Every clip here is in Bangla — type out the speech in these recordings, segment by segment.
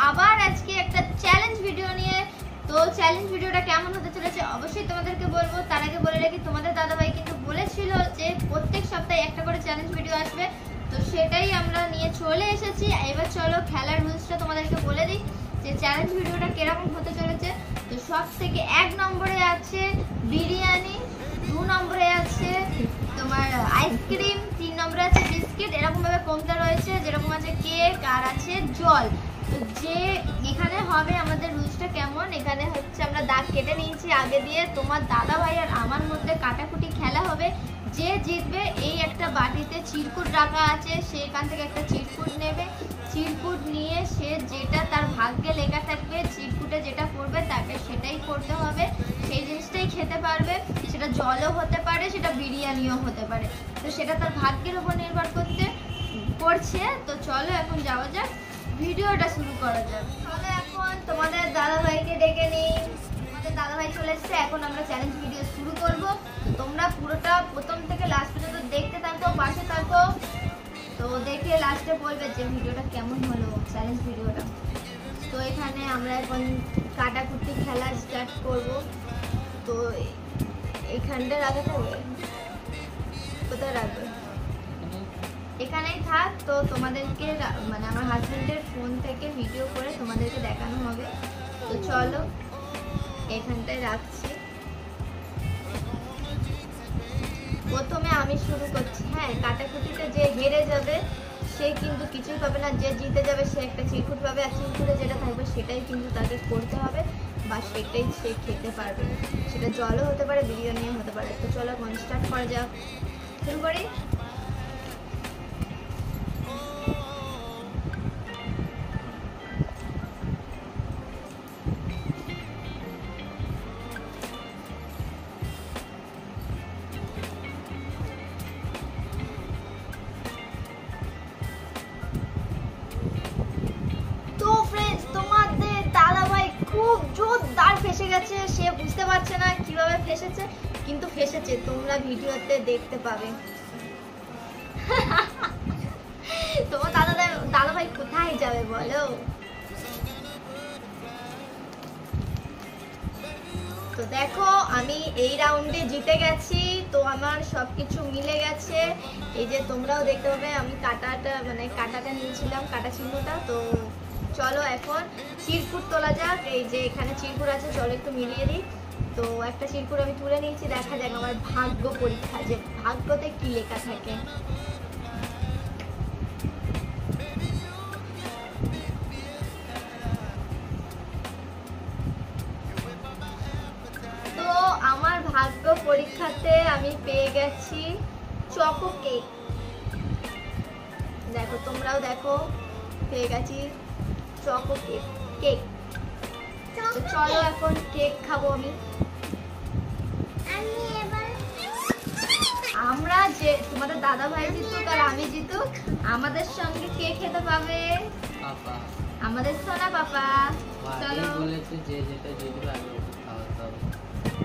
আবার আজকে একটা চ্যালেঞ্জ ভিডিও নিয়ে। তো চ্যালেঞ্জ ভিডিওটা কেমন হতে চলেছে অবশ্যই তোমাদেরকে বলবো। তার আগে বলে রাখি, তোমাদের দাদাভাই কিন্তু বলেছিল যে প্রত্যেক সপ্তাহে একটা করে চ্যালেঞ্জ ভিডিও আসবে, তো সেটাই আমরা নিয়ে চলে এসেছি। এবার চলো খেলার রুলসটা তোমাদেরকে বলে দিই যে চ্যালেঞ্জ ভিডিওটা কিরকম হতে চলেছে। তো সব থেকে 1 নম্বরে আছে বিরিয়ানি, 2 নম্বরে আছে তোমার আইসক্রিম, 3 নম্বরে আছে বিস্কিট, এরকম ভাবে কমতে রয়েছে, যেরকম আছে কেক আর আছে জল। তো যে এখানে হবে আমাদের রুলসটা কেমন, এখানে হচ্ছে আমরা দাগ কেটে নিয়েছি আগে দিয়ে। তোমার দাদা ভাই আর আমার মধ্যে কাটাকুটি খেলা হবে। যে জিতবে, এই একটা বাটিতে চিরকুট রাখা আছে, সেখান থেকে একটা চিরকুট নেবে। চিরকুট নিয়ে সে যেটা তার ভাগ্যে লেখা থাকবে, চিরকুটে যেটা পড়বে তাকে সেটাই করতে হবে, সেই জিনিসটাই খেতে পারবে। সেটা জলও হতে পারে, সেটা বিরিয়ানিও হতে পারে। তো সেটা তার ভাগ্যের উপর নির্ভর করছে। তো চলো এখন যাওয়া যাক, ভিডিওটা শুরু করা যাক। চলো এখন তোমাদের দাদাভাইকে ডেকে নিই। তোমাদের দাদাভাই চলে এসেছে, এখন আমরা চ্যালেঞ্জ ভিডিও শুরু করব। তোমরা পুরোটা প্রথম থেকে লাস্ট পর্যন্ত দেখতে থাকো, পাশে থাকো। তো দেখে লাস্টে বলবে যে ভিডিওটা কেমন হলো, চ্যালেঞ্জ ভিডিওটা। তো এখানে আমরা এখন কাটাকুটি খেলা স্টার্ট করব। তো এখানটা রাখাতে হবে, কোথায় রাখবে? এখানেই থাক। তো তোমাদেরকে মানে আমার হাজবেন্ডের ফোন থেকে ভিডিও করে তোমাদেরকে দেখানো হবে। তো চলো এখানটায় রাখছি। প্রথমে আমি শুরু করছি। হ্যাঁ, কাটাকুটিতে যে হেরে যাবে সে কিন্তু কিছুই পাবে না, যে জিতে যাবে সে একটা চিরকুট পাবে, আর চিরকুটে যেটা থাকবে সেটাই কিন্তু তাকে করতে হবে, বা সেটাই সে খেতে পারবে। সেটা জলও হতে পারে, বিরিয়ানিও হতে পারে। তো চলো এখন স্টার্ট করা যাক, শুরু করি। ফেসে গেছে, সে বুঝতে পারছে না কিভাবে ফেসেছে, কিন্তু ফেসেছে, তোমরা ভিডিওতে দেখতে পাবে। তোমার দাদাভাই কোথায় যাবে বলো? তো দেখো আমি এই রাউন্ডে জিতে গেছি। তো আমার সবকিছু মিলে গেছে। এই যে তোমরাও দেখতে পাবে আমি কাটাটা নিয়েছিলাম, কাটা চিহ্নটা। তো চলো এখন চিরকুট তোলা যাক। এই যে এখানে চিরকুট আছে, চলো একটু মিলিয়ে দিই। তো একটা চিরকুট আমি তুলে নিয়েছি, দেখা যাক আমার ভাগ্য পরীক্ষা, যে ভাগ্যতে কি লেখা থাকে। তো আমার ভাগ্য পরীক্ষাতে আমি পেয়ে গেছি চকো কেক। দেখো, তোমরাও দেখো, পেয়ে গেছি চকো কেক। তো চলো এখন কেক খাবো আমি। আমরা যে তোমাদের দাদা ভাই জিতুক আর আমি জিতুক, আমাদের সঙ্গে কে খেতে পাবে? পাপা, আমাদের সোনা পাপা। চলো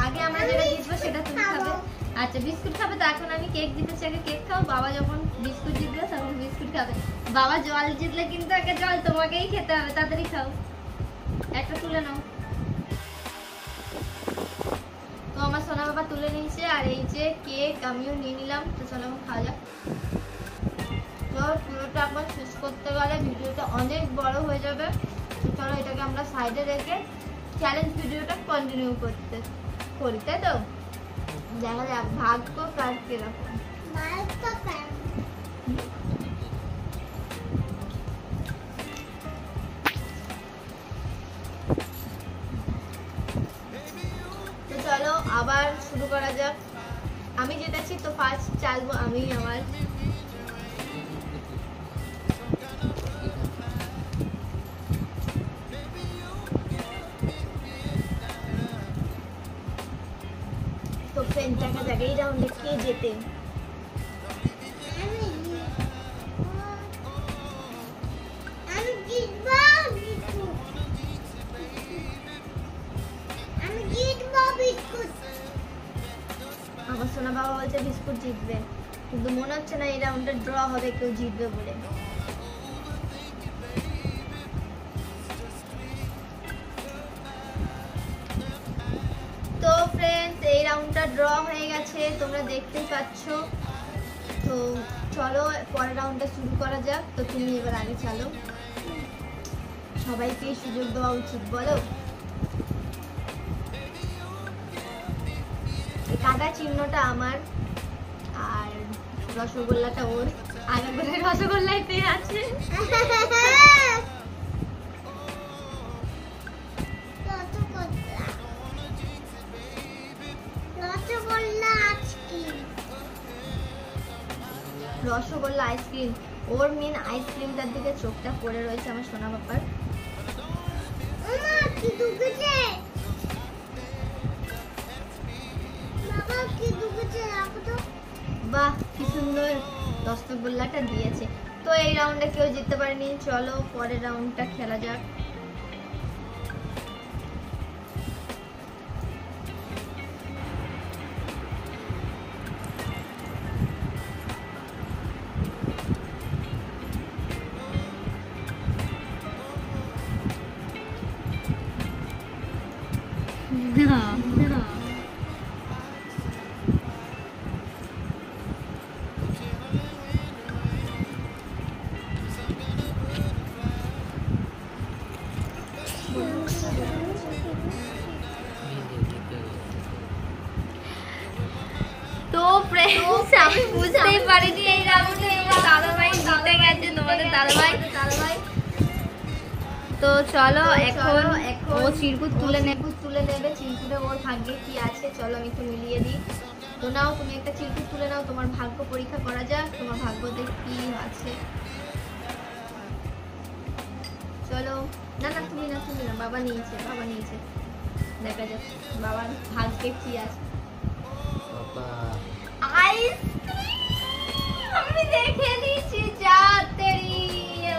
আগে আমরা যেটা জিতবো সেটা তুমি খাবে। আচ্ছা, বিস্কুট খাবে? তো এখন আমি কেক জিতেছি, আগে কেক খাও। বাবা যখন বিস্কুট জিতবে তখন বিস্কুট খাবে। বাবা জল জিতলে কিন্তু আগে জল তোমাকেই খেতে হবে, তাড়াতাড়ি খাও। একটা তুলে নাও। তো আমার সোনা বাবা তুলে নিয়েছে, আর এই যে কেক আমিও নিয়ে নিলাম। তো চলো এখন খাওয়া যাক। তো পুরোটা একবার শেষ করতে গেলে ভিডিওটা অনেক বড় হয়ে যাবে। তো চলো এটাকে আমরা সাইডে রেখে চ্যালেঞ্জ ভিডিওটা কন্টিনিউ করি, তাই তো? দেখা যাক ভাগ্য কার কিরকম। তো চলো আবার শুরু করা যাক। আমি যেটাছি তো ফার্স্ট চালবো আমি আমার। তো ফ্রেন্ড দেখা যাক এই রাউন্ডে কে জেতে। আমার সোনা বাবা বলছে বিস্কুট জিতবে, কিন্তু মনে হচ্ছে না এই রাউন্ডে ড্র হবে, কেউ জিতবে বলে। রাউন্ডটা ড্র হয়ে গেছে, তোমরা দেখতেই পাচ্ছ। তো চলো পরের রাউন্ডটা শুরু করা যাক। তো তুমি এবার আগে চলো, সবাইকে সুযোগ দেওয়া উচিত বলো। কাটা চিহ্নটা আমার আর রসগোল্লাটা ওর। আগে করে রসগোল্লাই পেয়ে আছে। রসগোল্লা আইসক্রিম, ওর মেন আইসক্রিমটার দিকে চোখটা পড়ে রয়েছে আমার সোনা বাবার। বাহ কি সুন্দর রসগোল্লাটা দিয়েছে। তো এই রাউন্ডে কেউ জিততে পারেনি, চলো পরের রাউন্ডটা খেলা যাক। তো फ्रेंड्स আমি বুঝতেই পারিনি এই রাউন্ডে আমার দাদাভাই জিতে গেছে, তোমাদের দাদাভাই। তো চলো এখন ও চিরকুট তুলে নেবে। চিরকুটে ওর ভাগ্যে কি আছে চলো আমি একটু মিলিয়ে দিই। তো নাও তুমি একটা চিরকুট তুলে নাও, তোমার ভাগ্য পরীক্ষা করা যাক, তোমার ভাগ্যতে কি আছে। চলো না না তুমি না বাবা নিয়েছে দেখা যাক বাবার ভাগ্যে কি আছে। আমি দেখে নিয়েছি যা তেরি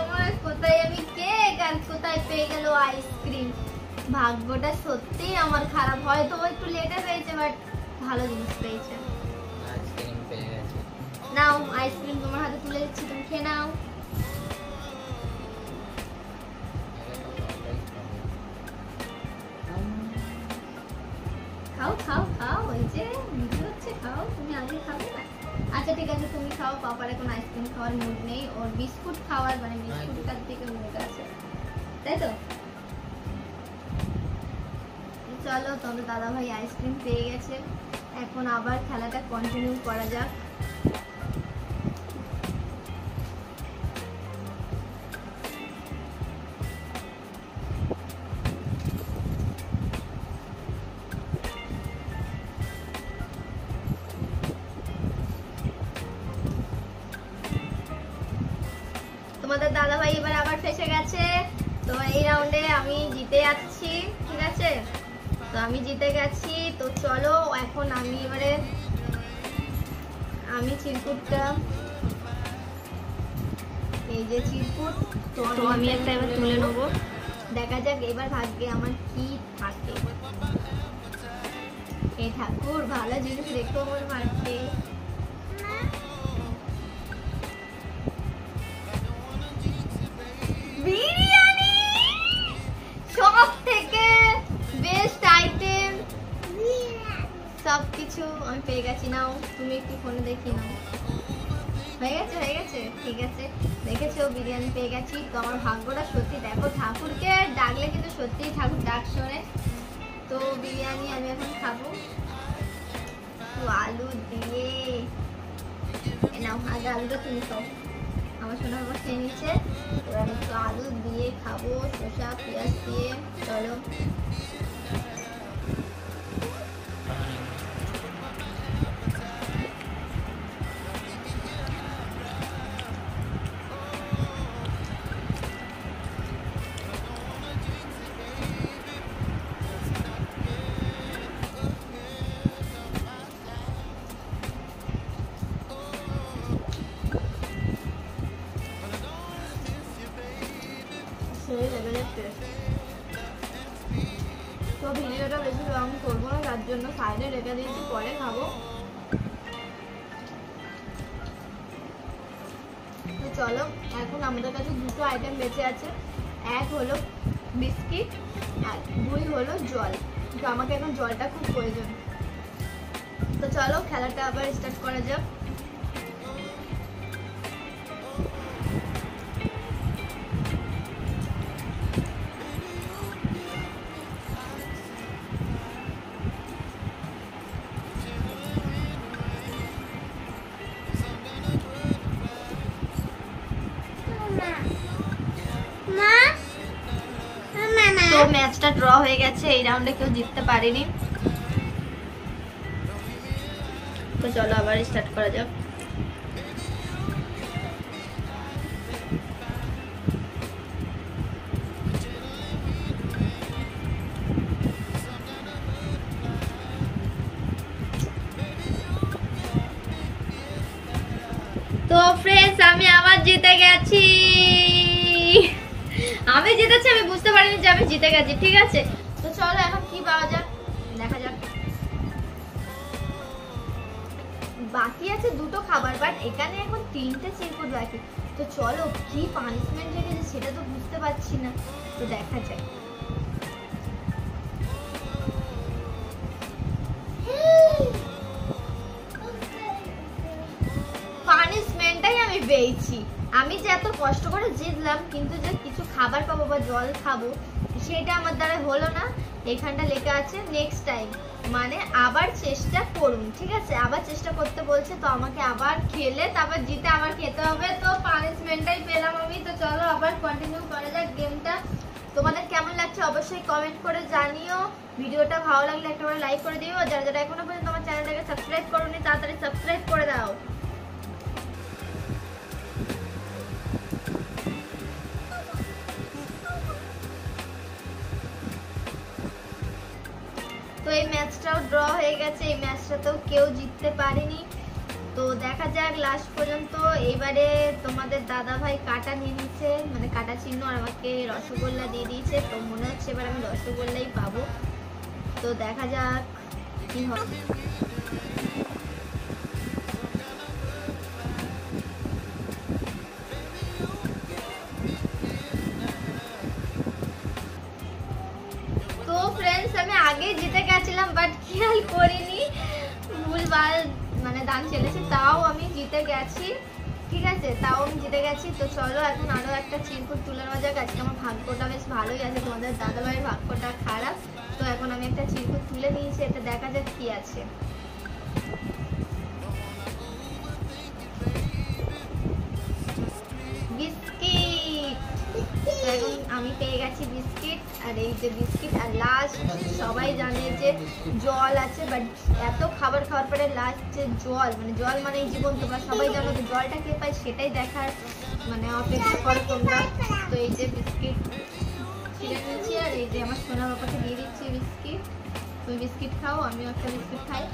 আমার, কোথায় আমি কেক আর কোথায় পেয়ে গেল আইসক্রিম। ভাগ্যটা সত্যি আমার খারাপ, হয়তো একটু লেটে পেয়েছে বাট ভালো জিনিস পেয়েছে। আইসক্রিম পেয়ে গেছে। নাও আইসক্রিম তোমার হাতে তুলে দিচ্ছি, তুমি খেয়ে নাও। খাও খাও খাও, ওই যে ভিডিও হচ্ছে, খাও। তুমি আগে খাবে না? আচ্ছা ঠিক আছে তুমি খাও, পাপার এখন আইসক্রিম খাওয়ার মুড নেই, ওর বিস্কুট খাওয়ার মানে বিস্কুটটার দিকে মুড আছে, তাই তো? চলো তবে দাদা ভাই আইসক্রিম পেয়ে গেছে, এখন আবার খেলাটা কন্টিনিউ করা যাক। তোমাদের দাদা ভাই এবার আবার ফেসে গেছে। তো এই রাউন্ডে আমি জিতে যাচ্ছি, ঠিক আছে? তো আমি জিতে গেছি। তো চলো এখন আমি এবারে চিরকুটটা, এই যে চিরকুট, তো আমি একটা এবার তুলে নেবো। দেখা যাক এবার ভাগ্যে আমার কি থাকে। এই ঠাকুর ভালো জিনিস রেখো আমার ভাগ্যে। বিরিয়ানি সব থেকে বেস্ট আইটেম, সবকিছু আমি পেয়ে গেছি। নাও তুমি একটু ফোনে দেখি নাও। হয়ে গেছে ঠিক আছে, দেখেছো বিরিয়ানি পেয়ে গেছি। তো আমার ভাগ্যটা সত্যি, দেখো ঠাকুরকে ডাকলে কিন্তু সত্যি ঠাকুর ডাক শোনে। তো বিরিয়ানি আমি এখন খাবো তো আলু দিয়ে। নাও আগে আলুটা তুমি খাও, আমার সোনা বাবা খেয়ে নিচ্ছে। এবার আমি একটু আলু দিয়ে খাবো, শসা পেঁয়াজ দিয়ে। চলো তো ভিডিওটা বেশি লং করবো না, তার জন্য সাইডে রেখে দিয়েছি, পরে খাবো। তো চলো এখন আমাদের কাছে দুটো আইটেম বেঁচে আছে, এক হলো বিস্কিট আর দুই হলো জল। তো আমাকে এখন জলটা খুব প্রয়োজন। তো চলো খেলাটা আবার স্টার্ট করা যাক। তো ম্যাচটা ড্র হয়ে গেছে, এই রাউন্ডে কেউ জিততে পারেনি। তো চলো আবার স্টার্ট করা যাক। তো ফ্রেন্ডস আমি আবার জিতে গেছি। আমি জিতেছি, আমি বুঝতে পারিনি যে আমি জিতে গেছি। ঠিক আছে, তো চলো এখন কি পাওয়া যাক দেখা যাক। বাকি আছে দুটো খাবার, বাট এখানে এখন 3টে চিরকুট বাকি। তো চলো কি পানিশমেন্ট রেখেছে সেটা তো বুঝতে পারছি না, তো দেখা যাক। পানিশমেন্টটাই আমি পেয়েছি। আমি যে এত কষ্ট করে জিতলাম, কিন্তু যে কিছু খাবার পাবো বা জল খাবো সেটা আমার দ্বারা হলো না। এখানটা লেখা আছে নেক্সট টাইম, মানে আবার চেষ্টা করুন। ঠিক আছে, আবার চেষ্টা করতে বলছে, তো আমাকে আবার খেলে তারপর জিতে আবার খেতে হবে। তো পানিশমেন্টটাই পেলাম আমি। তো চলো আবার কন্টিনিউ করা যাক গেমটা। তোমাদের কেমন লাগছে অবশ্যই কমেন্ট করে জানিও। ভিডিওটা ভালো লাগলে একটা করে লাইক করে দিও। যারা যারা এখনো পর্যন্ত আমার চ্যানেলটাকে সাবস্ক্রাইব করোনি তাড়াতাড়ি সাবস্ক্রাইব করে দাও। তো এই ম্যাচটাও ড্র হয়ে গেছে, এই ম্যাচটাতেও কেউ জিততে পারেনি। তো দেখা যাক লাস্ট পর্যন্ত। এবারে তোমাদের দাদা ভাই কাটা নিয়ে নিচ্ছে, মানে কাটা চিহ্ন, আর আমাকে রসগোল্লা দিয়ে দিয়েছে। তো মনে হচ্ছে এবার আমি রসগোল্লাই পাবো। তো দেখা যাক কি হবে। তো ফ্রেন্ডস আমি আগে জিতে গেছিলাম, বাট খেয়াল করিনি, ভুলভাল মানে দান চলেছে, তাও আমি জিতে গেছি। ঠিক আছে, তাও আমি জিতে গেছি। তো চলো এখন আরো একটা চিরকুট তুলে নেওয়া যাক। আজকে আমার ভাগ্যটা বেশ ভালোই আছে, তোমাদের দাদা ভাইয়ের ভাগ্যটা খারাপ। তো এখন আমি একটা চিরকুট তুলে নিয়েছি, এটা দেখা যাক কি আছে। বিস্কিট। এখন আমি পেয়ে গেছি বিস্কিট, আর এই যে বিস্কিট, আর লাস্ট সবাই জানে যে জল আছে, বাট এত খাবার খাওয়ার পরে লাস্ট যে জল, মানে জল মানে জীবন। তোমরা সবাই জানো যে জলটা কে পায় সেটাই দেখার মানে অপেক্ষা করো তোমরা। তো এই যে বিস্কিট ছিঁড়ে নিচ্ছি, আর এই যে আমার সোনা বাবাকে দিয়ে দিচ্ছি বিস্কিট। তুমি বিস্কিট খাও, আমিও একটা বিস্কিট খাই।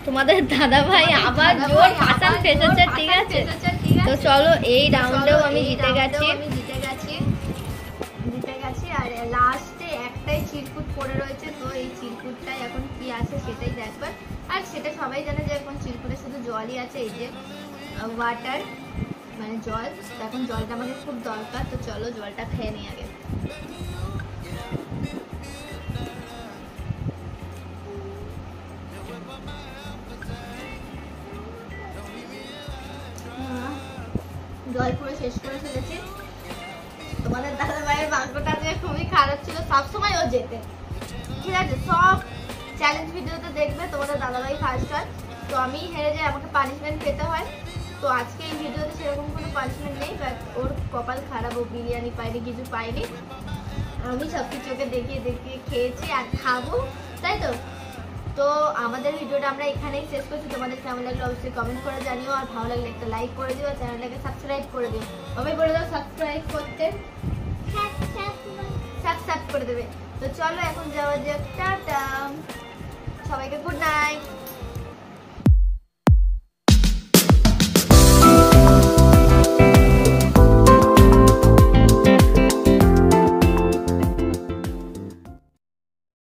তোমাদের দাদা ভাই আবার জোর পাশান ফেসেছে। ঠিক আছে, তো চলো এই রাউন্ডেও আমি জিতে গেছি। আর লাস্টে একটাই চিরকুট পড়ে রয়েছে। তো এই চিরকুটটাই এখন কি আছে সেটাই দেখবার, আর সেটা সবাই জানে যে এখন চিরকুটে শুধু জলই আছে। এই যে ওয়াটার মানে জল, এখন জলটা আমাকে খুব দরকার। তো চলো জলটা খেয়ে নিই আগে। জল পুরো শেষ করে ফেলেছি। তোমাদের দাদা ভাইয়ের ভাগ্যটা যে খুবই খারাপ ছিল, সবসময় ও যেতে। ঠিক আছে, সব চ্যালেঞ্জ ভিডিওতে দেখবে তোমাদের দাদা ভাই ফার্স্ট হয়। তো আমি হেরে যাই, আমাকে পানিশমেন্ট পেতে হয়। তো আজকে এই ভিডিওতে সেরকম কোনো পানিশমেন্ট নেই, বাট ওর কপাল খারাপ, ও বিরিয়ানি পাইনি, কিছু পাইনি। আমি সবকিছু ওকে দেখিয়ে দেখিয়ে খেয়েছি আর খাবো, তাই তো। তো আমাদের ভিডিওটা আমরা এখানেই শেষ করছি। তোমাদের কেমন লাগলো অবশ্যই কমেন্ট করে জানিও, আর ভালো লাগলে একটা লাইক করে দিও, চ্যানেলটাকে সাবস্ক্রাইব করে দিও। সবাই বলে দাও সাবস্ক্রাইব করতে, সাবস্ক্রাইব করে দেবে। তো চলো এখন যাওয়া যাক, টাটা, সবাইকে গুড নাইট।